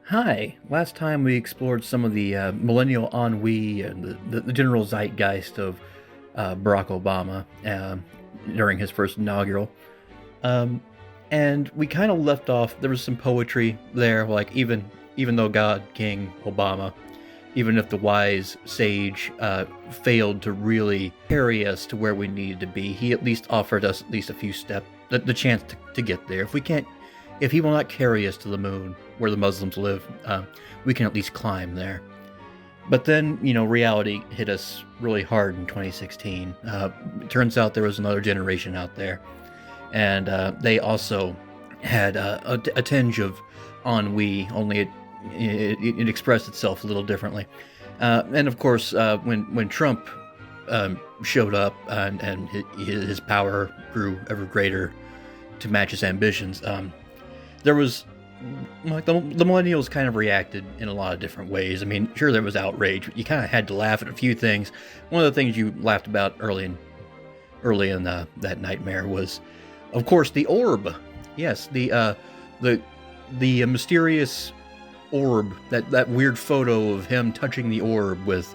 Hi. Last time we explored some of the millennial ennui and the general zeitgeist of Barack Obama during his first inaugural. Um, and we kind of left off, there was some poetry there, like even though God, King, Obama, even if the wise sage failed to really carry us to where we needed to be, he at least offered us at least a few steps, the chance to get there. If he will not carry us to the moon, where the Muslims live, we can at least climb there. But then, reality hit us really hard in 2016. It turns out there was another generation out there, and they also had a tinge of ennui, only it expressed itself a little differently. And of course, when Trump showed up and his power grew ever greater to match his ambitions, there was like the millennials kind of reacted in a lot of different ways. I mean, sure, there was outrage, but you kind of had to laugh at a few things. One of the things you laughed about early in that nightmare was, of course, the orb. Yes, the mysterious orb, that weird photo of him touching the orb with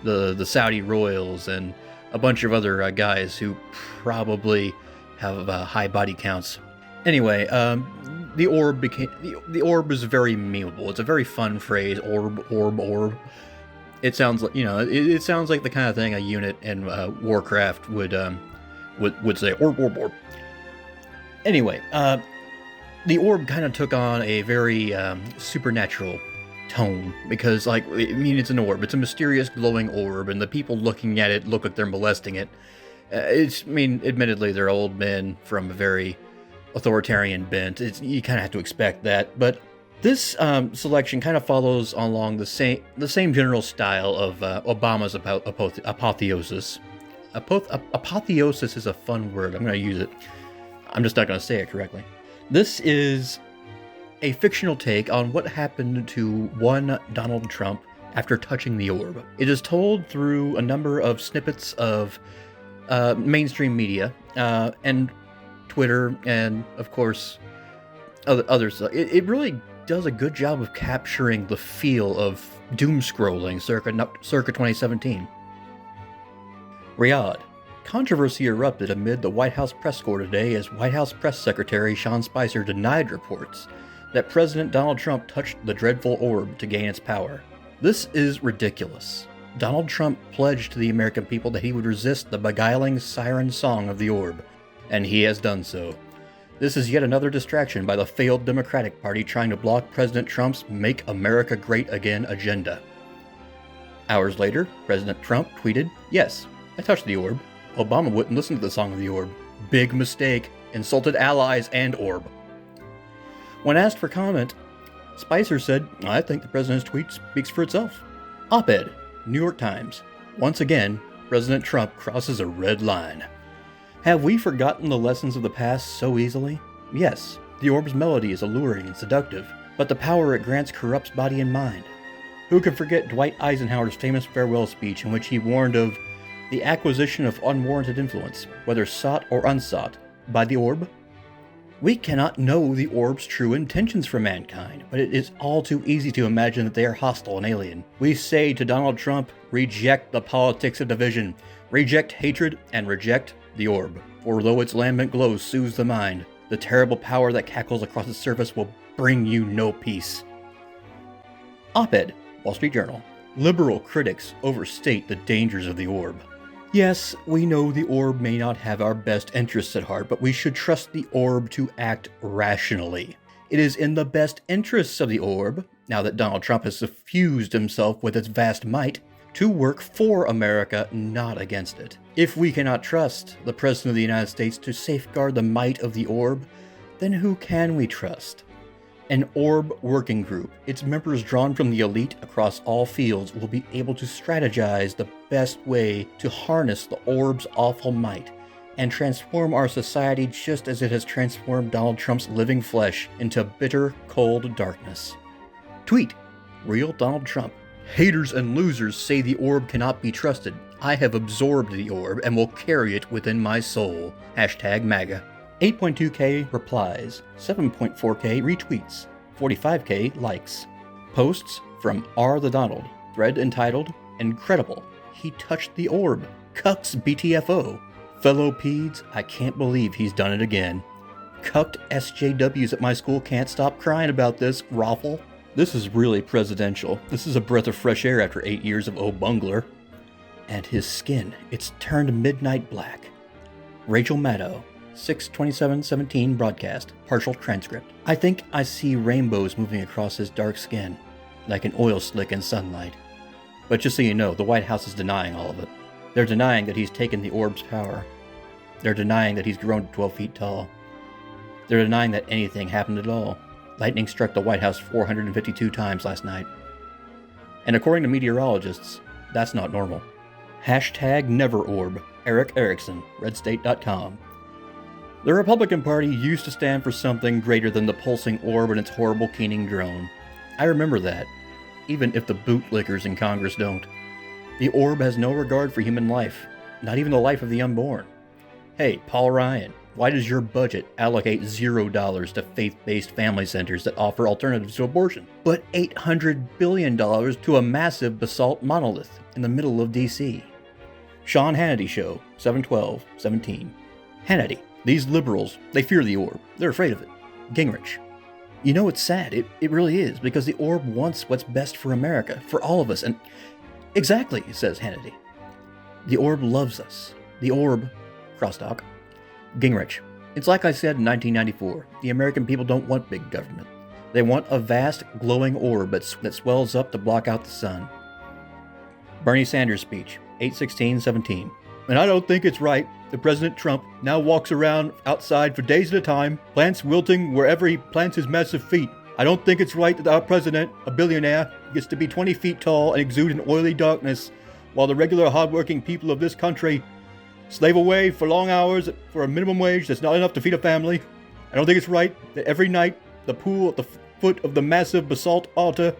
the Saudi royals and a bunch of other guys who probably have high body counts. Anyway, the orb is very memeable. It's a very fun phrase. Orb. It sounds like it sounds like the kind of thing a unit in Warcraft would say. Orb. Anyway, the orb kind of took on a very supernatural tone because, it's an orb. It's a mysterious glowing orb, and the people looking at it look like they're molesting it. Admittedly, they're old men from a very authoritarian bent. You kind of have to expect that, but this selection kind of follows along the same general style of Obama's apotheosis. Apotheosis is a fun word. I'm going to use it. I'm just not going to say it correctly. This is a fictional take on what happened to one Donald Trump after touching the orb. It is told through a number of snippets of mainstream media and Twitter, and of course others. It really does a good job of capturing the feel of doom scrolling circa 2017. Riyadh. Controversy erupted amid the White House press corps today as White House Press Secretary Sean Spicer denied reports that President Donald Trump touched the dreadful orb to gain its power. This is ridiculous. Donald Trump pledged to the American people that he would resist the beguiling siren song of the orb, and he has done so. This is yet another distraction by the failed Democratic Party trying to block President Trump's Make America Great Again agenda. Hours later, President Trump tweeted, "Yes, I touched the orb. Obama wouldn't listen to the song of the orb. Big mistake. Insulted allies and orb." When asked for comment, Spicer said, "I think the president's tweet speaks for itself." Op-ed, New York Times. Once again, President Trump crosses a red line. Have we forgotten the lessons of the past so easily? Yes, the orb's melody is alluring and seductive, but the power it grants corrupts body and mind. Who can forget Dwight Eisenhower's famous farewell speech in which he warned of the acquisition of unwarranted influence, whether sought or unsought, by the orb? We cannot know the orb's true intentions for mankind, but it is all too easy to imagine that they are hostile and alien. We say to Donald Trump, reject the politics of division, reject hatred, and reject the orb. For though its lambent glow soothes the mind, the terrible power that cackles across its surface will bring you no peace. Op-ed, Wall Street Journal. Liberal critics overstate the dangers of the orb. Yes, we know the orb may not have our best interests at heart, but we should trust the orb to act rationally. It is in the best interests of the orb, now that Donald Trump has suffused himself with its vast might, to work for America, not against it. If we cannot trust the President of the United States to safeguard the might of the orb, then who can we trust? An orb working group, its members drawn from the elite across all fields, will be able to strategize the best way to harness the orb's awful might and transform our society just as it has transformed Donald Trump's living flesh into bitter, cold darkness. Tweet, Real Donald Trump. Haters and losers say the orb cannot be trusted. I have absorbed the orb and will carry it within my soul. #MAGA. 8.2K replies, 7.4K retweets, 45K likes. Posts from R. the Donald, thread entitled, Incredible, he touched the orb, cucks BTFO. Fellow peds, I can't believe he's done it again. Cucked SJWs at my school can't stop crying about this, Raffle. This is really presidential. This is a breath of fresh air after 8 years of old bungler. And his skin, it's turned midnight black. Rachel Maddow, 6/27/17 broadcast, partial transcript. I think I see rainbows moving across his dark skin, like an oil slick in sunlight. But just so you know, the White House is denying all of it. They're denying that he's taken the orb's power. They're denying that he's grown to 12 feet tall. They're denying that anything happened at all. Lightning struck the White House 452 times last night. And according to meteorologists, that's not normal. Hashtag NeverOrb, Eric Erickson, redstate.com. The Republican Party used to stand for something greater than the pulsing orb and its horrible keening drone. I remember that, even if the bootlickers in Congress don't. The orb has no regard for human life, not even the life of the unborn. Hey, Paul Ryan, why does your budget allocate $0 to faith-based family centers that offer alternatives to abortion, but $800 billion to a massive basalt monolith in the middle of D.C.? Sean Hannity Show, 7/12/17. Hannity, these liberals, they fear the orb. They're afraid of it. Gingrich, you know it's sad. It really is, because the orb wants what's best for America, for all of us, and exactly, says Hannity. The orb loves us. The orb, crosstalk. Gingrich, it's like I said in 1994, the American people don't want big government. They want a vast, glowing orb that swells up to block out the sun. Bernie Sanders speech, 8/16/17. And I don't think it's right that President Trump now walks around outside for days at a time, plants wilting wherever he plants his massive feet. I don't think it's right that our president, a billionaire, gets to be 20 feet tall and exude an oily darkness, while the regular hardworking people of this country slave away for long hours for a minimum wage that's not enough to feed a family. I don't think it's right that every night the pool at the foot of the massive basalt altar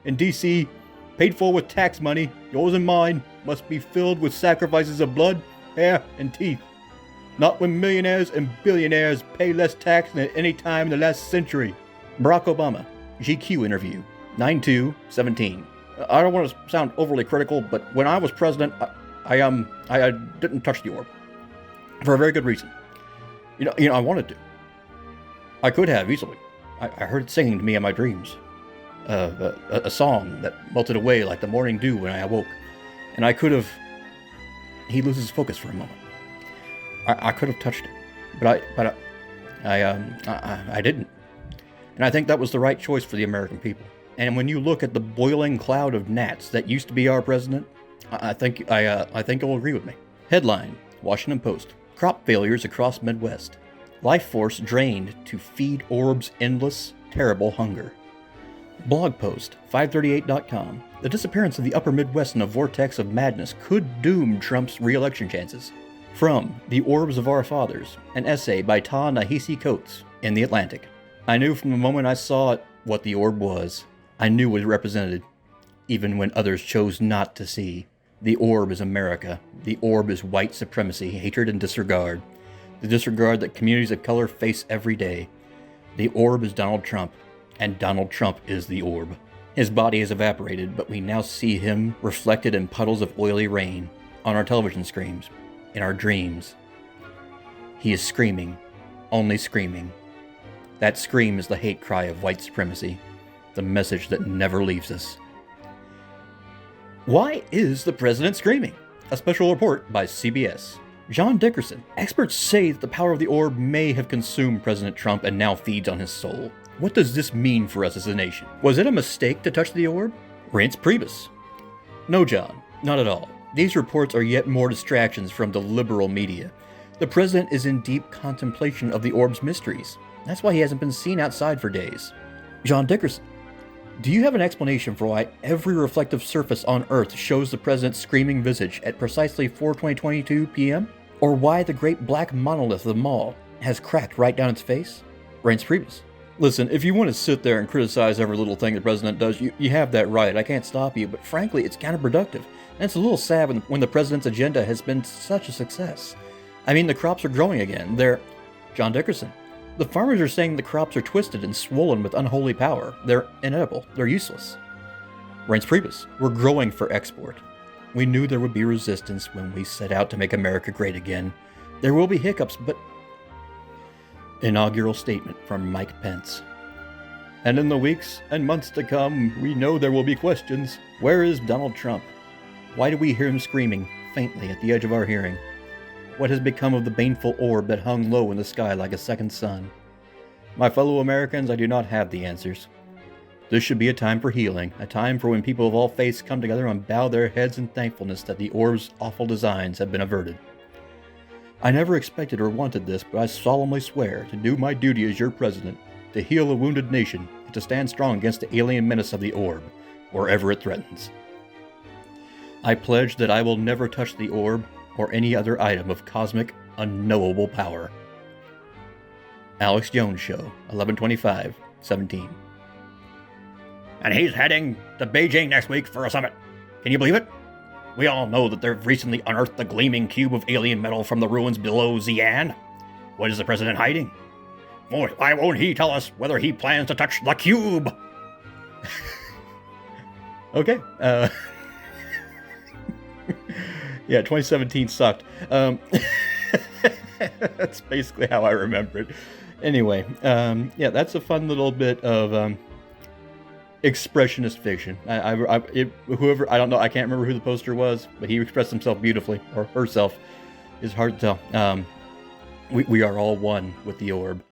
in D.C., paid for with tax money, yours and mine, must be filled with sacrifices of blood, hair, and teeth. Not when millionaires and billionaires pay less tax than at any time in the last century. Barack Obama, GQ interview, 9/2/17. I don't want to sound overly critical, but when I was president, I didn't touch the orb for a very good reason. You know, I wanted to. I could have easily. I heard it singing to me in my dreams, a song that melted away like the morning dew when I awoke, and I could have. He loses focus for a moment. I could have touched it, but I didn't, and I think that was the right choice for the American people. And when you look at the boiling cloud of gnats that used to be our president, I think you'll agree with me. Headline: Washington Post. Crop failures across Midwest. Life force drained to feed orb's endless, terrible hunger. Blog post, 538.com. The disappearance of the upper Midwest in a vortex of madness could doom Trump's re-election chances. From The Orbs of Our Fathers, an essay by Ta-Nehisi Coates in The Atlantic. I knew from the moment I saw it what the orb was. I knew what it represented, even when others chose not to see. The orb is America. The orb is white supremacy, hatred, and disregard. The disregard that communities of color face every day. The orb is Donald Trump, and Donald Trump is the orb. His body has evaporated, but we now see him reflected in puddles of oily rain, on our television screens, in our dreams. He is screaming, only screaming. That scream is the hate cry of white supremacy, the message that never leaves us. Why is the president screaming? A special report by CBS. John Dickerson. Experts say that the power of the orb may have consumed President Trump and now feeds on his soul. What does this mean for us as a nation? Was it a mistake to touch the orb? Reince Priebus. No, John, not at all. These reports are yet more distractions from the liberal media. The president is in deep contemplation of the orb's mysteries. That's why he hasn't been seen outside for days. John Dickerson. Do you have an explanation for why every reflective surface on Earth shows the president's screaming visage at precisely 4:22 p.m.? Or why the great black monolith of the mall has cracked right down its face? Reince Priebus. Listen, if you want to sit there and criticize every little thing the president does, you have that right. I can't stop you, but frankly, it's counterproductive. And it's a little sad when the president's agenda has been such a success. I mean, the crops are growing again. John Dickerson. The farmers are saying the crops are twisted and swollen with unholy power. They're inedible. They're useless. Reince Priebus, we're growing for export. We knew there would be resistance when we set out to make America great again. There will be hiccups, but... Inaugural statement from Mike Pence. And in the weeks and months to come, we know there will be questions. Where is Donald Trump? Why do we hear him screaming, faintly, at the edge of our hearing? What has become of the baneful orb that hung low in the sky like a second sun? My fellow Americans, I do not have the answers. This should be a time for healing, a time for when people of all faiths come together and bow their heads in thankfulness that the orb's awful designs have been averted. I never expected or wanted this, but I solemnly swear to do my duty as your president, to heal a wounded nation, and to stand strong against the alien menace of the orb, wherever it threatens. I pledge that I will never touch the orb or any other item of cosmic, unknowable power. Alex Jones Show, 11/25/17. And he's heading to Beijing next week for a summit. Can you believe it? We all know that they've recently unearthed the gleaming cube of alien metal from the ruins below Xi'an. What is the president hiding? Why won't he tell us whether he plans to touch the cube? Okay. Yeah, 2017 sucked. That's basically how I remember it. Anyway, yeah, that's a fun little bit of expressionist fiction. Whoever, I don't know, I can't remember who the poster was, but he expressed himself beautifully, or herself. It's hard to tell. We are all one with the orb.